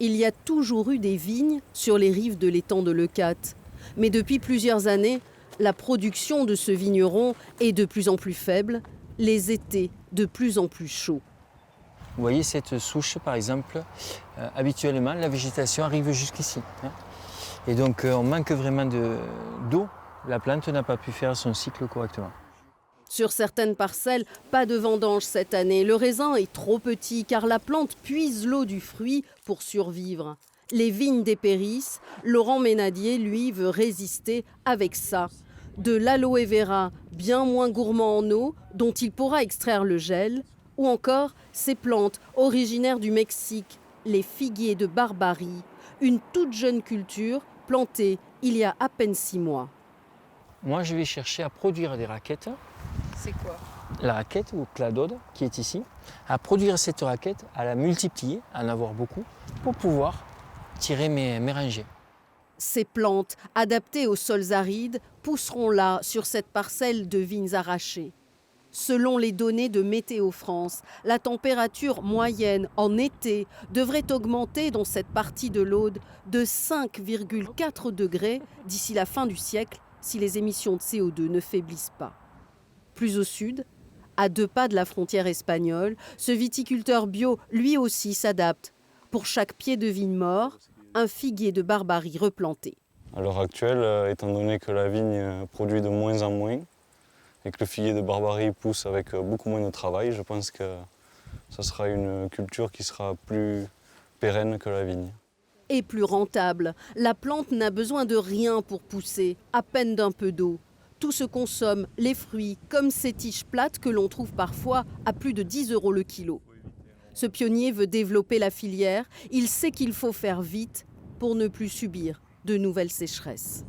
Il y a toujours eu des vignes sur les rives de l'étang de Leucate. Mais depuis plusieurs années, la production de ce vigneron est de plus en plus faible, les étés de plus en plus chauds. Vous voyez cette souche par exemple, habituellement la végétation arrive jusqu'ici. Et donc on manque vraiment d'eau, la plante n'a pas pu faire son cycle correctement. Sur certaines parcelles, pas de vendange cette année. Le raisin est trop petit car la plante puise l'eau du fruit pour survivre. Les vignes dépérissent. Laurent Ménadier, lui, veut résister avec ça. De l'aloe vera, bien moins gourmand en eau, dont il pourra extraire le gel, ou encore ces plantes originaires du Mexique, les figuiers de Barbarie, une toute jeune culture plantée il y a à peine 6 mois. Moi je vais chercher à produire des raquettes. C'est quoi? La raquette ou cladode qui est ici, à produire cette raquette, à la multiplier, à en avoir beaucoup, pour pouvoir tirer mes rangées. Ces plantes, adaptées aux sols arides, pousseront là, sur cette parcelle de vignes arrachées. Selon les données de Météo France, la température moyenne en été devrait augmenter dans cette partie de l'Aude de 5,4 degrés d'ici la fin du siècle si les émissions de CO2 ne faiblissent pas. Plus au sud, à 2 pas de la frontière espagnole, ce viticulteur bio, lui aussi, s'adapte. Pour chaque pied de vigne mort, un figuier de Barbarie replanté. À l'heure actuelle, étant donné que la vigne produit de moins en moins et que le figuier de Barbarie pousse avec beaucoup moins de travail, je pense que ce sera une culture qui sera plus pérenne que la vigne. Et plus rentable. La plante n'a besoin de rien pour pousser, à peine d'un peu d'eau. Tout se consomme, les fruits, comme ces tiges plates que l'on trouve parfois à plus de 10 € le kilo. Ce pionnier veut développer la filière. Il sait qu'il faut faire vite pour ne plus subir de nouvelles sécheresses.